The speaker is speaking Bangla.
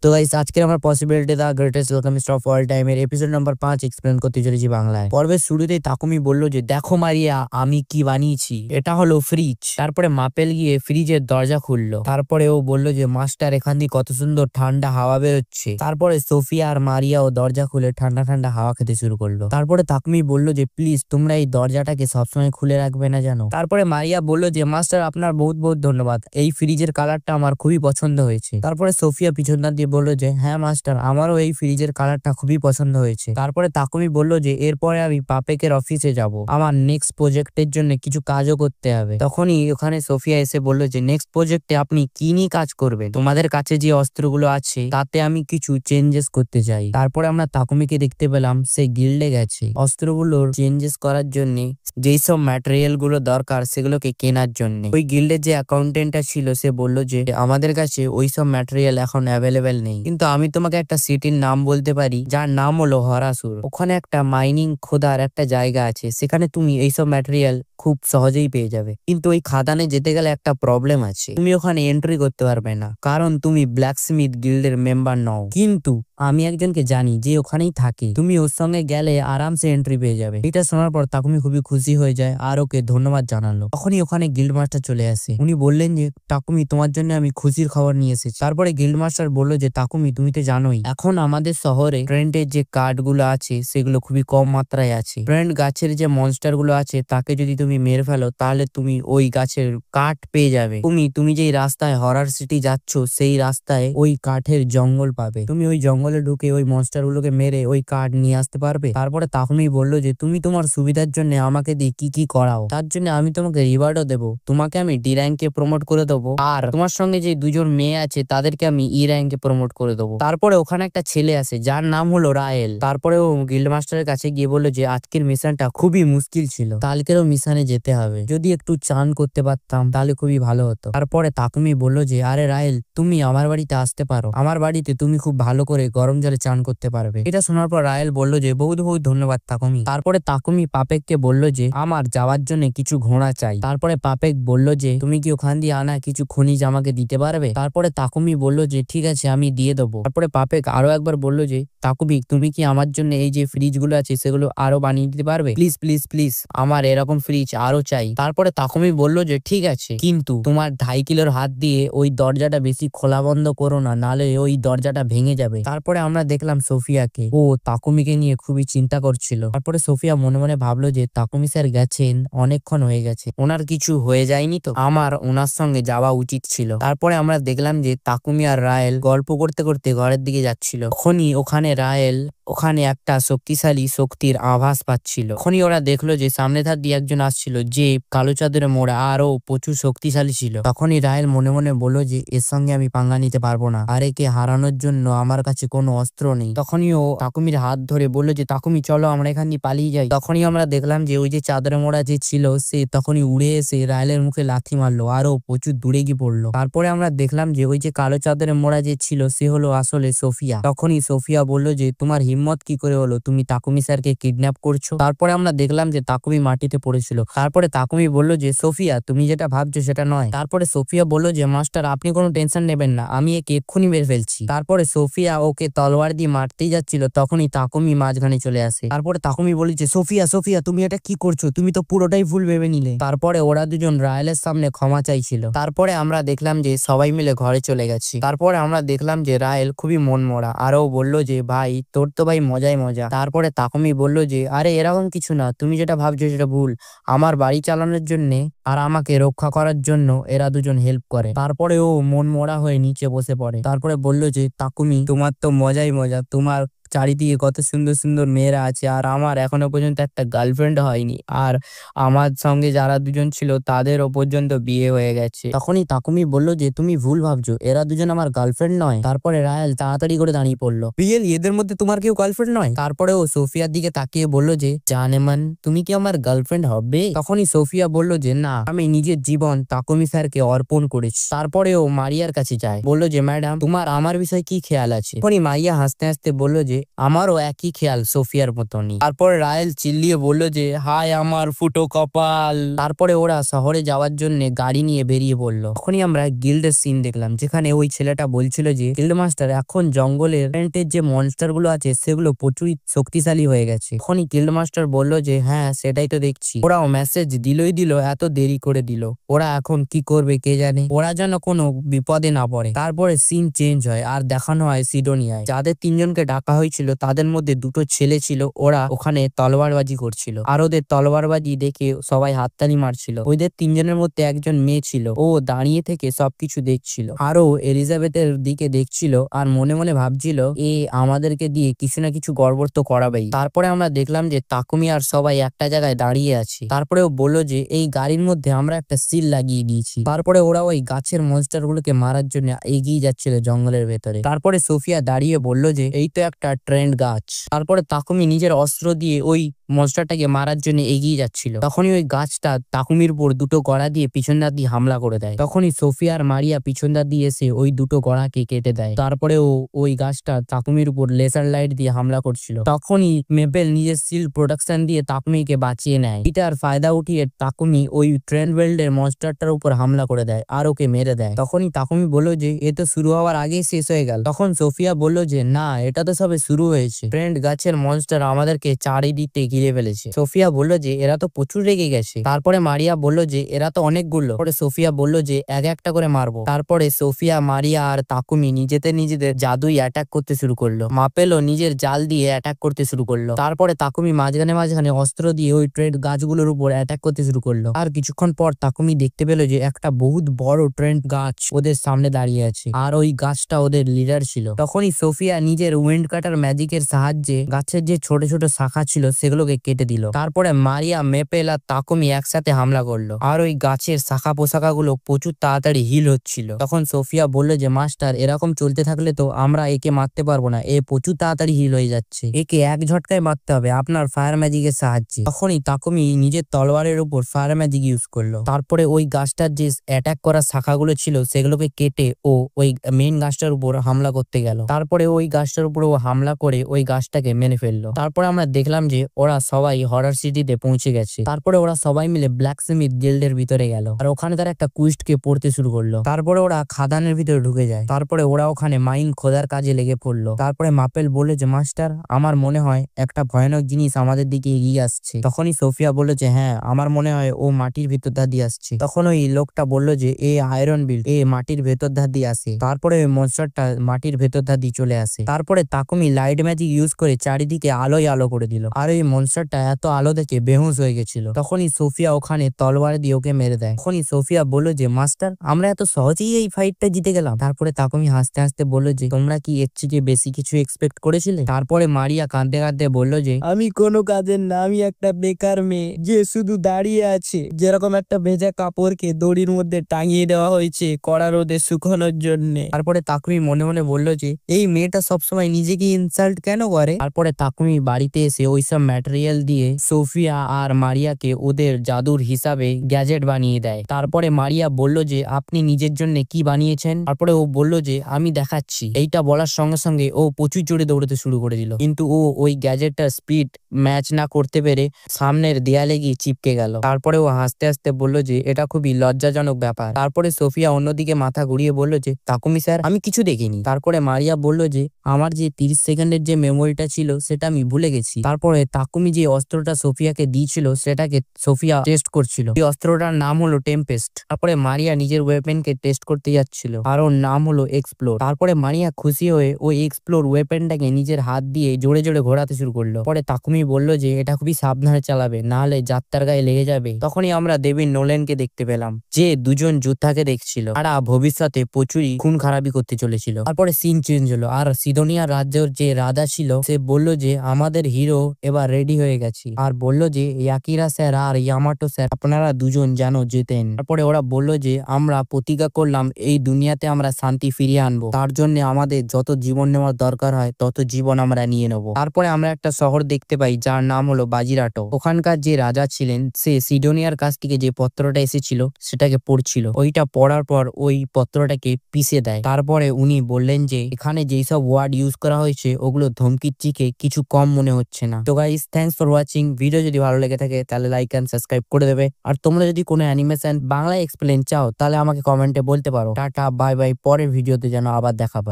তো গাইস আজকে আমরা possibility the greatest alchemist of all time এর এপিসোড নাম্বার 5 এক্সপ্লেন করতে চলেছি বাংলায়। পর্বের শুরুতেই তাকুমি বলল যে দেখো মারিয়া আমি কি বানিয়েছি, এটা হলো ফ্রিজ। তারপরে মাপেল গিয়ে ফ্রিজের দরজা খুললো। তারপরে ও বলল যে মাস্টার এখান দিয়ে কত সুন্দর ঠান্ডা হাওয়া বেরোচ্ছে। তারপরে সোফিয়া আর মারিয়া ও দরজা খুলে ঠান্ডা ঠান্ডা হাওয়া খেতে শুরু করলো। তারপরে তাকুমি বলল যে প্লিজ তোমরা এই দরজাটাকে সবসময় খুলে রাখবে না জানো। তারপরে মারিয়া বলল যে মাস্টার আপনার বহুত বহুত ধন্যবাদ, এই ফ্রিজের কালারটা আমার খুবই পছন্দ হয়েছে। তারপরে সোফিয়া পিছন দিয়ে বলল যে হ্যাঁ মাস্টার আমারও এই ফ্রিজের কালারটা খুবই পছন্দ হয়েছে। তারপরে তাকুমি বলল যে এরপরে আমি পাপেকের অফিসে যাব, আমার নেক্সট প্রজেক্টের জন্য কিছু কাজও করতে হবে। তখনই ওখানে সোফিয়া এসে বলল যে নেক্সট প্রজেক্টে আপনি কি নিয়ে কাজ করবেন, তোমাদের কাছে যে অস্ত্রগুলো আছে তাতে আমি কিছু চেঞ্জেস করতে চাই। তারপরে আমরা তাকুমিকে দেখতে পেলাম সে গিল্ডে গেছে অস্ত্রগুলোর চেঞ্জেস করার জন্য, যেই সব ম্যাটেরিয়াল গুলো দরকার সেগুলোকে কেনার জন্য। ওই গিল্ডের যে অ্যাকাউন্টেন্টটা ছিল সে বলল যে আমাদের কাছে ওই সব ম্যাটেরিয়াল এখন অ্যাভেলেবেল নেই, কিন্তু আমি তোমাকে একটা সিটির নাম বলতে পারি যার নাম হলো হরাসুর। ওখানে একটা মাইনিং খোদার একটা জায়গা আছে, সেখানে তুমি এইসব ম্যাটেরিয়াল খুব সহজেই পেয়ে যাবে। কিন্তু ওই খাদানে যেতে গেলে একটা প্রবলেম আছে, তুমি ওখানে এন্ট্রি করতে পারবে না কারণ তুমি ব্ল্যাকস্মিথ গিল্ডের মেম্বার নও। কিন্তু আমি একজনকে জানি যে ওখানেই থাকে, তুমি ওর সঙ্গে গেলে আরামসে এন্ট্রি পেয়ে যাবে। এটা শোনার পর তাকুমি খুবই খুশি হয়ে যায় আর ওকে ধন্যবাদ জানালো। তখনই ওখানে গিল্ড মাস্টার চলে আসে। উনি বললেন যে তাকুমি তোমার জন্য আমি খুশির খবর নিয়ে এসেছি। তারপরে গিল্ড মাস্টার বললো যে তাকুমি তুমি তো জানোই এখন আমাদের শহরে ট্রেন্ডের যে কার্ড গুলো আছে সেগুলো খুবই কম মাত্রায় আছে। ট্রেন্ড গাছের যে মনস্টার গুলো আছে তাকে যদি তুমি মেরে ফেলো তাহলে তুমি ওই গাছের কাঠ পেয়ে যাবে। তুমি যেই রাস্তায় হরার সিটি যাচ্ছ সেই রাস্তায় ওই কাঠের জঙ্গল পাবে, তুমি ওই জঙ্গলে ঢুকে ওই মনস্টার গুলোকে মেরে ওই কাঠ নিয়ে আসতে পারবে। তারপরে তাকুমি বললো যে তুমি তোমার সুবিধার জন্য আমাকে দিয়ে কি কি করাও, তার জন্য আমি তোমাকে রিওয়ার্ডও দেবো। তোমাকে আমি ডি র্যাঙ্কে প্রমোট করে দেবো আর তোমার সঙ্গে যে দুজন মেয়ে আছে তাদেরকে আমি ই র্যাঙ্কে প্রমোট করে দেবো। তারপরে ওখানে একটা ছেলে আছে যার নাম হলো রায়েল। তারপরে ও গিল্ড মাস্টারের কাছে গিয়ে বললো যে আজকের মিশনটা খুবই মুশকিল ছিল, কালকেরও মিশনে যেতে হবে, যদি একটু চান করতে পারতাম তাহলে খুবই ভালো হতো। তারপরে তাকুমি বললো যে আরে রায়েল তুমি আমার বাড়িতে আসতে পারো, আমার বাড়িতে তুমি খুব ভালো করে গরম জলে চান করতে পারবে। এটা শোনার পর রায়েল বললো যে বহুত বহুত ধন্যবাদ তাকুমি। তারপরে তাকুমি পাপেককে বললো যে আমার যাওয়ার জন্য কিছু ঘোড়া চাই। তারপরে পাপেক বললো যে তুমি কি ওখান দিয়ে আনা কিছু খনিজ আমাকে দিতে পারবে। তারপরে তাকুমি বললো যে ঠিক আছে আমি দিয়ে দেবো। তারপরে পাপেক আরো একবার বললো যে তাকুমি তুমি কি আমার জন্য এই যে ফ্রিজ গুলো আছে সেগুলো আরো বানিয়ে দিতে পারবে, প্লিজ প্লিজ প্লিজ আমার এরকম ফ্রিজ আরো চাই। তারপরে তাকুমি বললো যে ঠিক আছে, কিন্তু তোমার 2.5 কিলোর হাত দিয়ে ওই দরজাটা বেশি খোলা বন্ধ করো না, নালে ওই দরজাটা ভেঙে যাবে। তারপরে আমরা দেখলাম সোফিয়াকে, ও তাকুমিকে নিয়ে খুবই চিন্তা করছিল। তারপরে সোফিয়া মনে মনে ভাবলো যে তাকুমি স্যার গেছেন অনেকক্ষণ হয়ে গেছে, ওনার কিছু হয়ে যায়নি তো, আমার ওনার সঙ্গে যাওয়া উচিত ছিল। তারপরে আমরা দেখলাম যে তাকুমি আর রায়েল গল্প করতে করতে ঘরের দিকে যাচ্ছিল। তখনই ওখানে রায়েল ওখানে একটা শক্তিশালী শক্তির আভাস পাচ্ছিল। তখনই ওরা দেখলো যে সামনে ধার দিয়ে একজন আসছিল যে কালো চাদরে মোড়া আরো প্রচুর শক্তিশালী ছিল। তখনই রায়েল মনে মনে বললো যে এর সঙ্গে আমি পাঙ্গা নিতে পারবো না, আর একে হারানোর জন্য আমার কাছে কোনো অস্ত্র নেই। তখনই ও তাকুমির হাত ধরে বললো যে তাকুমি চলো আমরা এখান দিয়ে পালিয়ে যাই। তখনই আমরা দেখলাম যে ওই যে চাদরে মোড়া যে ছিল সে তখনই উড়ে এসে রায়েলের মুখে লাথি মারলো আরো প্রচুর দূরে গিয়ে পড়লো। তারপরে আমরা দেখলাম যে ওই যে কালো চাদরে মোড়া যে ছিল সে হলো আসলে সোফিয়া। তখনই সোফিয়া বললো যে তোমার হিম্মত কি করে হলো, তুমি তাকুমি স্যারকে কিডন্যাপ করছো। তারপরে আমরা দেখলাম যে তাকুমি মাটিতে পড়েছিল। তারপরে তাকুমি বললো যে সোফিয়া তুমি যেটা ভাবছো সেটা নয়। তারপরে সোফিয়া বললো যে মাস্টার আপনি কোনো টেনশন নেবেন না, আমি একে এক্ষুনি মেরে ফেলছি। তারপরে সোফিয়া ওকে তলোয়ার দিয়ে মারতেই যাচ্ছিল, তখনই তাকুমি মাঝখানে চলে আসে। তারপরে তাকুমি বলে যে সোফিয়া সোফিয়া তুমি এটা কি করছো, তুমি তো পুরোটাই ভুল ভেবে নিলে। তারপরে ওরা দুজন রায়েলের সামনে ক্ষমা চাইছিল। তারপরে আমরা দেখলাম যে সবাই মিলে ঘরে চলে গেছে। তারপরে আমরা দেখলাম যে রায়েল খুবই মন মরা আরও বললো যে ভাই তোর তো ভাই মজাই মজা। তারপরে তাকুমি বললো যে আরে এরকম কিছু না, তুমি যেটা ভাবছো সেটা ভুল, আমার বাড়ি চালানোর জন্য আর আমাকে রক্ষা করার জন্য এরা দুজন হেল্প করে। তারপরে ও মন মরা হয়ে নিচে বসে পড়ে। তারপরে বললো যে তাকুমি তোমার তো মজাই মজা, তোমার চারিদিকে কত সুন্দর সুন্দর মেয়েরা আছে আর আমার এখনো পর্যন্ত একটা গার্লফ্রেন্ড হয়নি, আর আমার সঙ্গে যারা দুজন ছিল তাদেরও পর্যন্ত বিয়ে হয়ে গেছে। তখনই তাকুমি বলল যে তুমি ভুল ভাবছো, এরা দুজন আমার গার্লফ্রেন্ড নয়। তারপরে রায়েল তাড়াতাড়ি করে দাঁড়িয়ে পড়লো, রিয়েলি এদের মধ্যে তোমার কেউ গার্লফ্রেন্ড নয়? তারপরে ও সোফিয়ার দিকে তাকিয়ে বলল যে জানেমান তুমি কি আমার গার্লফ্রেন্ড হবে? তখনই সোফিয়া বলল যে না, আমি নিজের জীবন তাকুমি স্যারকে অর্পণ করেছি। তারপরে ও মারিয়ার কাছে যায়, বলল যে ম্যাডাম তোমার আমার বিষয়ে কি খেয়াল আছে? তখনই মারিয়া হাসতে হাসতে বলল যে আমারও একই খেয়াল সোফিয়ার মতনই। তারপর রায়েল চিল্লিয়ে বলল যে হায় আমার ফুটো কপাল। তারপরে ওরা শহরে যাওয়ার জন্য গাড়ি নিয়ে বেরিয়ে পড়লো। তখনই আমরা গিল্ডের সিন দেখলাম, যেখানে ওই ছেলেটা বলছিল যে গিল্ড মাস্টার, এখন জঙ্গলের যে মনস্টার গুলো আছে সেগুলো প্রচুর শক্তিশালী হয়ে গেছে। তখনই গিল্ড মাস্টার বললো যে হ্যাঁ সেটাই তো দেখছি, ওরাও মেসেজ দিলই দিল, এত দেরি করে দিল, ওরা এখন কি করবে কে জানে, ওরা যেন কোনো বিপদে না পড়ে। তারপরে সিন চেঞ্জ হয় আর দেখানো হয় সিডোনিয়ায়। যাদের তিনজনকে ডাকা হয়েছিল তাদের মধ্যে দুটো ছেলে ছিল, ওরা ওখানে তলোয়ারবাজি করছিল আর ওদের তলোয়ারবাজি দেখে সবাই হাততালি মারছিল। ওদের তিনজনের মধ্যে একজন মেয়ে ছিল, ও দাঁড়িয়ে থেকে সবকিছু দেখছিল আর ও এলিজাবেথের দিকে দেখছিল আর মনে মনে ভাবছিল এ আমাদেরকে দিয়ে কিছু না কিছু গড়বড় তো করাবেই। তারপরে আমরা দেখলাম যে তাকুমি আর সবাই একটা জায়গায় দাঁড়িয়ে আছে। তারপরে ও বললো যে এই গাড়ির মধ্যে আমরা একটা সিল লাগিয়ে দিয়েছি। তারপরে ওরা ওই গাছের মনস্টার গুলোকে মারার জন্য এগিয়ে যাচ্ছিল জঙ্গলের ভেতরে। তারপরে সোফিয়া দাঁড়িয়ে বলল যে এই তো একটা ট্রেন্ড গাছ। তারপরে তাকুমি নিজের অস্ত্র দিয়ে ওই মনস্টারটাকে মারার জন্য এগিয়ে যাচ্ছিল। তখনই ওই গাছটা তাকুমির উপর দুটো গড়া দিয়ে পিছন দাঁত দিয়ে হামলা করে দেয়। তখনই সোফিয়া আর মারিয়া পিছন দাঁত দিয়ে এসে ওই দুটো গড়াকে কেটে দেয়। তারপরে ওই গাছটা তাকুমির উপর লেজার লাইট দিয়ে হামলা করছিল। তখনই মেপেল নিজের সিল প্রোডাকশন দিয়ে তাকুমিকে বাঁচিয়ে নেয়। এটার ফায়দা উঠিয়ে তাকুমি ওই ট্রেন বেল্টের মনস্টারটার উপর হামলা করে দেয় আর ওকে মেরে দেয়। তখনই তাকুমি বলল যে এ তো শুরু হওয়ার আগেই শেষ হয়ে গেল। তখন সোফিয়া বলল যে না, এটা তো সবে শুরু হয়েছে, ট্রেন্ড গাছের মনস্টার আমাদেরকে চারিদিকে ঘিরে ফেলেছে। সোফিয়া বলল যে এরা তো প্রচুর রেগে গেছে। তারপরে মারিয়া বলল যে এরা তো অনেকগুলো। পরে সোফিয়া বলল যে এক একটা করে মারবো। তারপরে সোফিয়া, মারিয়া আর তাকুমি নিজেদের জাদুই অ্যাটাক করতে শুরু করলো। মাপেলও নিজের জাল দিয়ে অ্যাটাক করতে শুরু করলো। তারপরে তাকুমি মাঝখানে অস্ত্র দিয়ে ওই ট্রেন্ড গাছগুলোর উপর অ্যাটাক করতে শুরু করলো। আর কিছুক্ষণ পর তাকুমি দেখতে পেলো যে একটা বহুত বড় ট্রেন্ড গাছ ওদের সামনে দাঁড়িয়ে আছে আর ওই গাছটা ওদের লিডার ছিল। তখনই সোফিয়া নিজের উইন্ড কাটার ম্যাজিকের সাহায্যে গাছের যে ছোট ছোট শাখা ছিল সেগুলোকে কেটে দিল। তারপরে মারিয়া, মেপেল আর তাকুমি একসাথে হামলা করলো আর ওই গাছের শাখা পোশাকাগুলো প্রচুর তাড়াতাড়ি হিল হচ্ছিল। তখন সোফিয়া বলল যে মাস্টার, এরকম চলতে থাকলে তো আমরা একে মারতে পারবো না, এ প্রচুর তাড়াতাড়ি হিল হয়ে যাচ্ছে, একে এক ঝটকায় মারতে হবে আপনার ফায়ার ম্যাজিকের সাহায্যে। তখনই তাকুমি নিজের তলোয়ারের উপর ফায়ার ম্যাজিক ইউজ করলো। তারপরে ওই গাছটার যে অ্যাটাক করা শাখাগুলো ছিল সেগুলোকে কেটে ও ওই মেইন গাছটার উপর হামলা করতে গেল। তারপরে ওই গাছটার উপর ও হামলা করে ওই গাছটাকে মেরে ফেললো। তারপরে আমরা দেখলাম যে ওরা সবাই হরর সিটিতে পৌঁছে গেছে। তারপরে ওরা সবাই মিলে ব্ল্যাকস্মিথ গিল্ডের ভিতরে গেল আর ওখানে তারা একটা কুইস্টকে পড়তে শুরু করলো। তারপরে ওরা খাদানের ভিতরে ঢুকে যায়। তারপরে ওরা ওখানে মাইন খোদার কাজে লেগে পড়লো। তারপরে মাপেল বলে যে মাস্টার, আমার মনে হয় একটা ভয়ানক জিনিস আমাদের দিকে এগিয়ে আসছে। তখনই সোফিয়া বলল যে হ্যাঁ, আমার মনে হয় ও মাটির ভিতর দিয়ে আসছে। তখন ওই লোকটা বলল যে এ আয়রন বিল্ড, এ মাটির ভেতর দিয়ে আসে। তারপরে ওই মনস্টারটা মাটির ভেতর দিয়ে চলে আসে। তারপরে তাকুমি লাইট ম্যাজিক ইউজ করে চারিদিকে আলোয় আলো করে দিল আর ওই মনস্টারটা এত আলো দেখে বেহুশ হয়ে গেছিল। তখনই সোফিয়া ওখানে তলোয়ার দিয়ে ওকে মেরে দেয়। তখনই সোফিয়া বলল যে মাস্টার, আমরা এত সহজেই এই ফাইটটা জিতে গেলাম। তারপরে তাকুমি হাসতে হাসতে বলল যে তোমরা কি এর থেকে বেশি কিছু এক্সপেক্ট করেছিলে? তারপরে মারিয়া কাঁদতে কাঁদতে বলল যে আমি কোনো কাজের না, আমি একটা বেকার মেয়ে যে শুধু দাঁড়িয়ে আছে, যেরকম একটা ভেজা কাপড়কে দড়ির মধ্যে টাঙিয়ে দেওয়া হয়েছে কড়া রোদে শুকানোর জন্য। তারপরে তাকুমি মনে মনে বলল যে এই মেয়েটা সবসময় নিজেকে ইনসাল্ট কেন করে। তারপরে তাকুমি বাড়িতে এসে ওইসব ম্যাটেরিয়াল দিয়ে সোফিয়া আর মারিয়াকে ওদের জাদুর হিসাবে গ্যাজেট বানিয়ে দেয়। তারপরে মারিয়া বলল যে আপনি নিজের জন্য কি বানিয়েছেন? তারপরে ও বলল যে আমি দেখাচ্ছি। এইটা বলার সঙ্গে সঙ্গে ও প্রচুর জোরে দৌড়াতে শুরু করে দিল, কিন্তু ও ওই গ্যাজেটটার স্পিড ম্যাচ না করতে পেরে সামনের দেয়ালে গিয়ে চিপকে গেল। তারপরে ও হাসতে হাসতে বলল যে এটা খুবই লজ্জাজনক ব্যাপার। তারপরে সোফিয়া অন্যদিকে মাথা ঘুরিয়ে বলল যে তাকুমি স্যার, আমি কিছু দেখিনি। তারপরে মারিয়া বলল যে আমার যে 30 সেকেন্ডের যে মেমোরিটা ছিল সেটা আমি ভুলে গেছি। তারপরে তাকুমি যে অস্ত্রটা সোফিয়াকে দিয়েছিল সেটাকে সোফিয়া টেস্ট করছিল। এই অস্ত্রটার নাম হলো টেম্পেস্ট। তারপরে মারিয়া নিজের ওয়েপেনকে টেস্ট করতে যাচ্ছিল আর ওর নাম হলো এক্সপ্লোর। তারপরে মারিয়া খুশি হয়ে ওই এক্সপ্লোর ওয়েপেনটাকে নিজের হাত দিয়ে জোরে জোরে ঘোরাতে শুরু করলো। পরে তাকুমি বলল যে এটা খুবই সাবধানে চালাবে, নাহলে যাত্রার গায়ে লেগে যাবে। তখনই আমরা ডেভিড নোলেনকে দেখতে পেলাম, যে দুজন যোদ্ধাকে দেখছিল আর ভবিষ্যতে প্রচুরই খুন খারাপি করতে চলেছিল। তারপরে সিন চেঞ্জ হলো আর সিডোনিয়া রাজ্যের যে রাজা ছিল সে বলল যে আমাদের হিরো এবার রেডি রেডি হয়ে গেছি। আর বললো যে ইয়াকিরা স্যার আর ইয়ামাটো স্যার আপনারা দুজন যেন যেতেন। তারপরে ওরা বললো যে আমরা প্রতিজ্ঞা করলাম এই দুনিয়াতে আমরা শান্তি ফিরিয়ে আনবো, তার জন্য আমাদের যত জীবন নেওয়ার দরকার হয় তত জীবন আমরা নিয়ে নেবো। তারপরে আমরা একটা শহর দেখতে পাই যার নাম হলো বাজিরাটো। ওখানকার যে রাজা ছিলেন সে সিডোনিয়ার কাছ থেকে যে পত্রটা এসেছিল সেটাকে পড়ছিল। ওইটা পড়ার পর ওই পত্রটাকে পিষে দেয়। তারপরে উনি বললেন যে এখানে যেই সব ওয়ার্ড ইউজ করা হয়েছে ওগুলো ধমকির চিকে কিছু কম মনে হচ্ছে না। তো guys, thanks for watching. Video যদি ভালো লেগে থাকে তাহলে লাইক এন্ড সাবস্ক্রাইব করে দেবে। আর তোমরা যদি কোনো অ্যানিমেশন বাংলায় এক্সপ্লেন চাও তাহলে আমাকে কমেন্টে বলতে পারো। Tata, bye bye. পরের ভিডিওতে যেন আবার দেখা পাই।